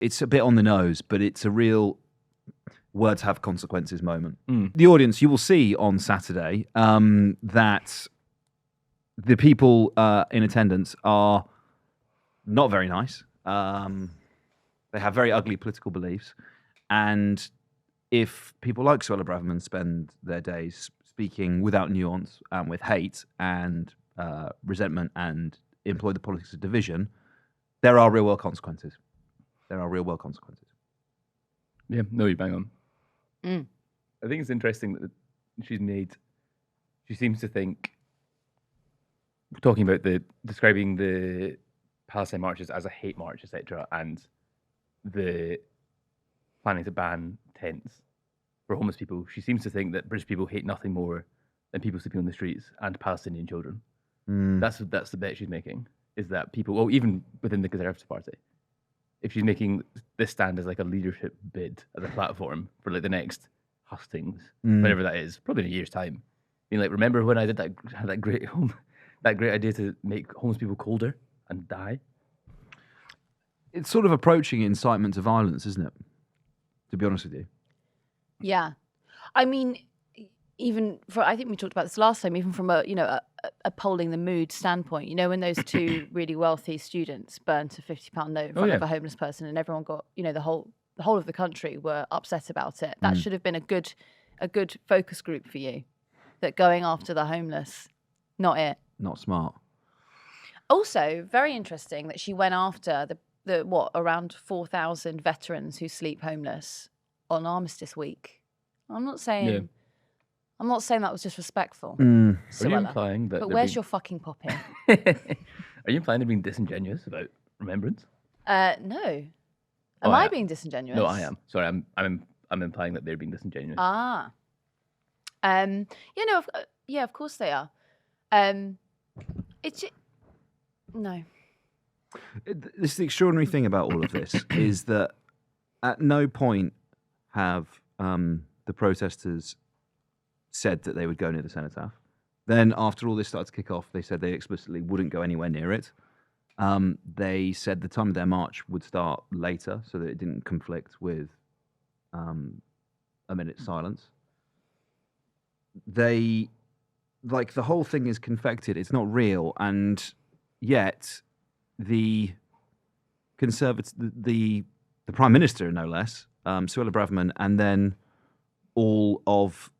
it's a bit on the nose, but it's a real words have consequences moment. The audience, you will see on Saturday that the people in attendance are not very nice. They have very ugly political beliefs. And if people like Suella Braverman spend their days speaking without nuance and with hate and resentment and employ the politics of division, there are real world consequences. There are real world consequences. Yeah, no, you bang on. I think it's interesting that she seems to think, talking about describing the Palestine marches as a hate march, etc., and the planning to ban tents for homeless people, she seems to think that British people hate nothing more than people sleeping on the streets and Palestinian children. That's the bet she's making, is that people, even within the Conservative Party, if she's making this stand as like a leadership bid, as a platform for like the next hustings, whenever that is, probably in a year's time, being like, remember when I did that great idea to make homeless people colder and die? It's sort of approaching incitement to violence, isn't it? To be honest with you. Yeah. I mean, I think we talked about this last time, even from a polling the mood standpoint, when those two really wealthy students burnt a £50 note in front of a homeless person and everyone got, the whole of the country were upset about it. That should have been a good focus group for you, that going after the homeless, not it. Not smart. Also, very interesting that she went after around 4,000 veterans who sleep homeless on Armistice Week. I'm not saying that was disrespectful. Are you implying that? But where's your fucking popping? Are you implying they're being disingenuous about remembrance? No. Am I being disingenuous? No, I am. Sorry, I'm implying that they're being disingenuous. Ah. Of course they are. No. This is the extraordinary thing about all of this is that at no point have the protesters said that they would go near the cenotaph. Then after all this started to kick off, they said they explicitly wouldn't go anywhere near it. They said the time of their march would start later so that it didn't conflict with a minute's silence. The whole thing is confected. It's not real. And yet the Prime Minister, no less, Suella Braverman, and then all of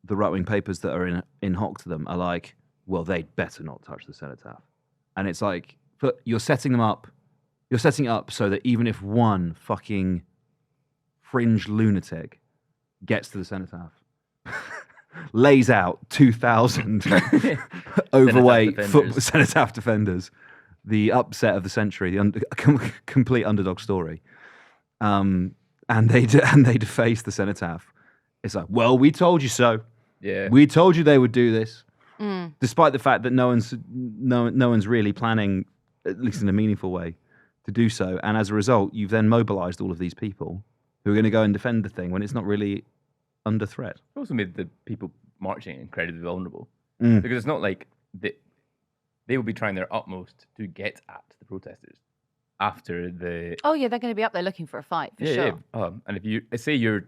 the right-wing papers that are in hock to them are like, well, they'd better not touch the cenotaph. And it's like, but you're setting it up so that even if one fucking fringe lunatic gets to the cenotaph, lays out 2,000 overweight cenotaph defenders, the upset of the century, the complete underdog story, and they deface the cenotaph. It's like, well, we told you so. Yeah, we told you they would do this, despite the fact that no one's really planning, at least in a meaningful way, to do so. And as a result, you've then mobilized all of these people who are going to go and defend the thing when it's not really under threat. It also made the people marching incredibly vulnerable, because it's not like they will be trying their utmost to get at the protesters after the. Oh yeah, they're going to be up there looking for a fight for sure. Yeah. And if you say you're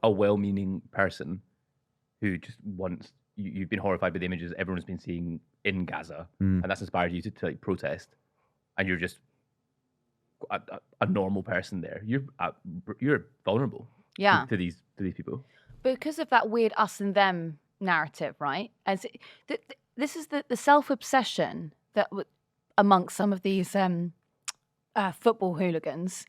a well-meaning person who just wants, you've been horrified by the images everyone's been seeing in Gaza, and that's inspired you to like protest, and you're just a normal person there, you're vulnerable. Yeah. To these people. Because of that weird us and them narrative, right? This is the self-obsession that amongst some of these football hooligans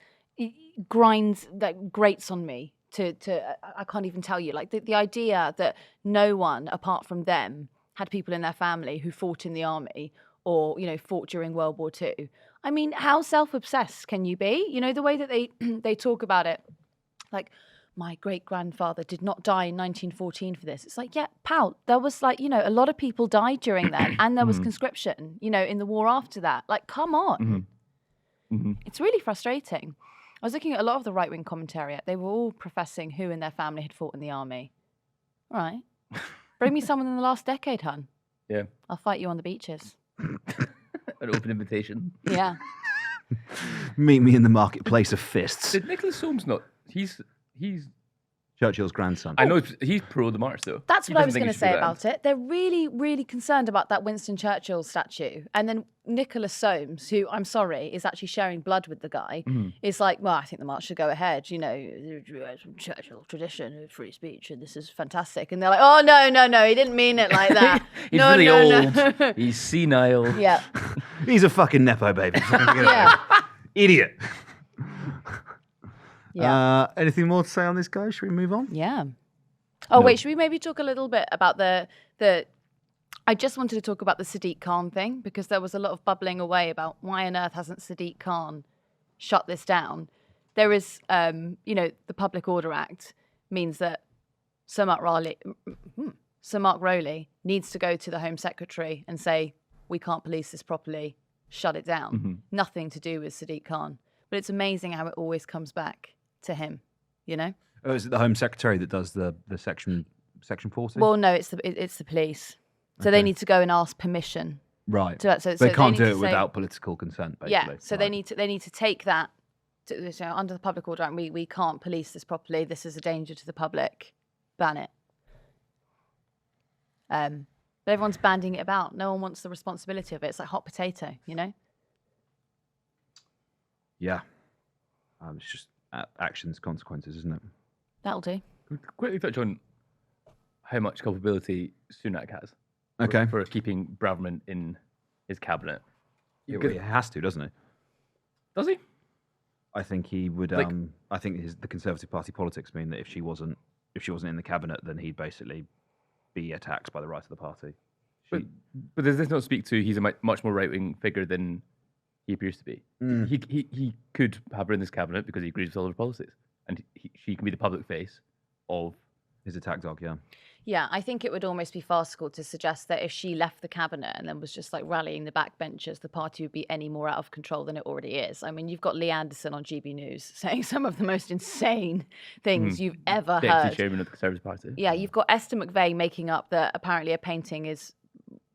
grates on me. I can't even tell you. Like the idea that no one apart from them had people in their family who fought in the army or fought during World War II. I mean, how self-obsessed can you be? The way that they talk about it, like, my great-grandfather did not die in 1914 for this. It's like, yeah, pal, there was a lot of people died during that, and there was conscription, in the war after that. Like, come on. It's really frustrating. I was looking at a lot of the right-wing commentary. They were all professing who in their family had fought in the army. All right. Bring me someone in the last decade, hun. Yeah. I'll fight you on the beaches. An open invitation. Yeah. Meet me in the marketplace of fists. Did Nicholas Soames not? He's. Churchill's grandson. I know he's pro the march though. That's He what I doesn't was think going it to should be say banned. about it. They're really, really concerned about that Winston Churchill statue. And then Nicholas Soames, who, I'm sorry, is actually sharing blood with the guy, is like, well, I think the march should go ahead. You know, Churchill tradition of free speech, and this is fantastic. And they're like, oh, no, he didn't mean it like that. He's no, really no, old. no. He's senile. Yeah. He's a fucking nepo baby. Yeah. Idiot. Yeah. Anything more to say on this guy? Should we move on? Yeah. Oh, wait, should we maybe talk a little bit about the I just wanted to talk about the Sadiq Khan thing, because there was a lot of bubbling away about why on earth hasn't Sadiq Khan shut this down. There is, the Public Order Act means that Sir Mark Rowley needs to go to the Home Secretary and say, we can't police this properly, shut it down. Mm-hmm. Nothing to do with Sadiq Khan. But it's amazing how it always comes back to him, you know? Oh, is it the Home Secretary that does the section 40? Well, no, it's the police. So they need to go and ask permission. Right. So they can't need do to it say- without political consent, basically. Yeah. So they need to take that under the Public Order Act. We can't police this properly. This is a danger to the public. Ban it. But everyone's banding it about. No one wants the responsibility of it. It's like hot potato, you know? Yeah. It's just actions, consequences, isn't it? That'll do. Quickly touch on how much culpability Sunak has. Okay. For keeping Braverman in his cabinet. Yeah, well, he has to, doesn't he? Does he? I think he would. Like- I think the Conservative Party politics mean that if she wasn't in the cabinet, then he'd basically be attacked by the rest of the party. But does this not speak to he's a much more right-wing figure than he appears to be? He could have her in this cabinet because he agrees with all of her policies, and she can be the public face of His attack dog, yeah. Yeah, I think it would almost be farcical to suggest that if she left the cabinet and then was just like rallying the backbenchers, the party would be any more out of control than it already is. I mean, you've got Lee Anderson on GB News saying some of the most insane things you've ever deputy heard. chairman of the Conservative Party. Yeah, you've got Esther McVeigh making up that apparently a painting is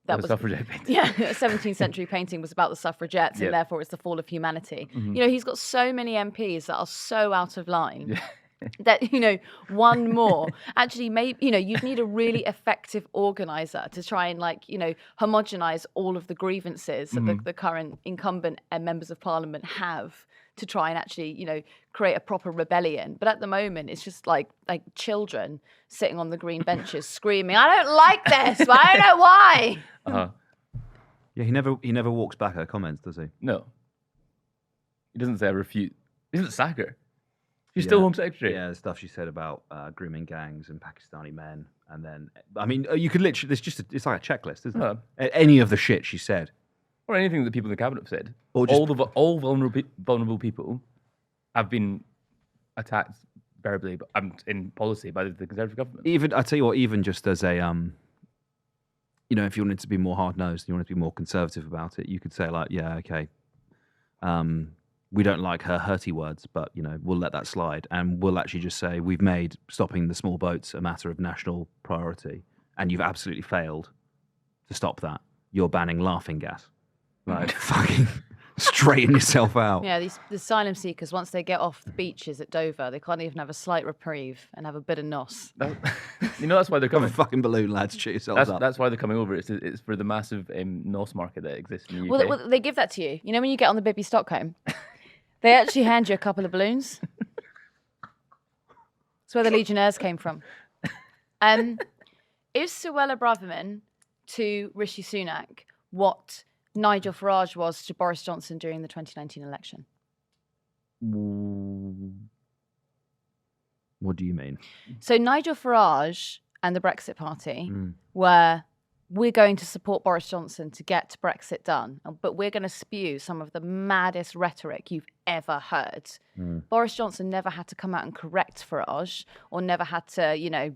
The suffragette painting. yeah, a 17th century painting was about the suffragettes, Yep. and therefore it's the fall of humanity. You know, he's got so many MPs that are so out of line that, one more. Actually, maybe, you'd need a really effective organizer to try and, homogenize all of the grievances that the current incumbent members of parliament have to try and actually, create a proper rebellion. But at the moment, it's just like children sitting on the green benches screaming, I don't like this, but I don't know why. Uh-huh. Yeah, he never walks back her comments, does he? No. He doesn't say I refute. He doesn't sack her. She's still Home Secretary. Yeah, the stuff she said about grooming gangs and Pakistani men, and then I mean, you could literally. It's like a checklist, isn't it? Any of the shit she said, Or anything that people in the cabinet have said. Or just- all vulnerable people have been attacked verbally in policy by the Conservative government. even I tell you what, even just as a if you wanted to be more hard nosed, you wanted to be more conservative about it, you could say like, yeah, okay, we don't like her hurty words, but we'll let that slide, and we'll actually just say we've made stopping the small boats a matter of national priority, and you've absolutely failed to stop that. You're banning laughing gas, like fucking straighten yourself out. Yeah, the asylum seekers, once they get off the beaches at Dover, they can't even have a slight reprieve and have a bit of nos. That's why they're Come coming. a fucking balloon, lads. Cheer yourselves up. That's why they're coming over. It's for the massive NOS market that exists in the UK. Well, they give that to you. You know when you get on the Bibby Stockholm? They actually hand you a couple of balloons. That's where the Legionnaires came from. Is Suella Braverman to Rishi Sunak what Nigel Farage was to Boris Johnson during the 2019 election? What do you mean? So Nigel Farage and the Brexit Party were, we're going to support Boris Johnson to get Brexit done, but we're going to spew some of the maddest rhetoric you've ever heard. Boris Johnson never had to come out and correct Farage, or never had to,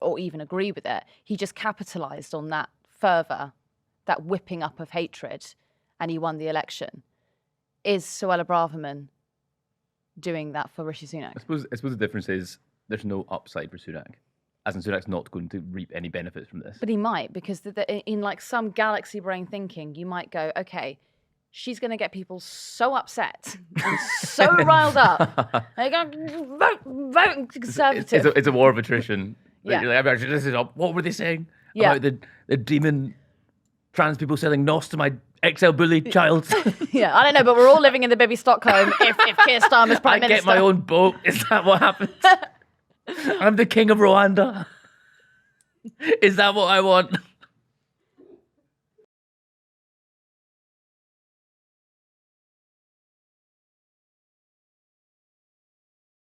or even agree with it. He just capitalised on that fervour, that whipping up of hatred, and he won the election. Is Suella Braverman doing that for Rishi Sunak? I suppose the difference is there's no upside for Sunak. As in, Sunak's not going to reap any benefits from this. But he might, because in like some galaxy brain thinking, you might go, okay, she's going to get people so upset and so riled up. They're going, vote Conservative. It's a war of attrition. Yeah. Like, actually, this is what were they saying Yeah. about the demon trans people selling NOS to my XL bully child? Yeah, I don't know, but we're all living in the Bibi Stockholm if Keir Starmer's I Prime Minister. get my own boat. Is that what happens? I'm the king of Rwanda. Is that what I want?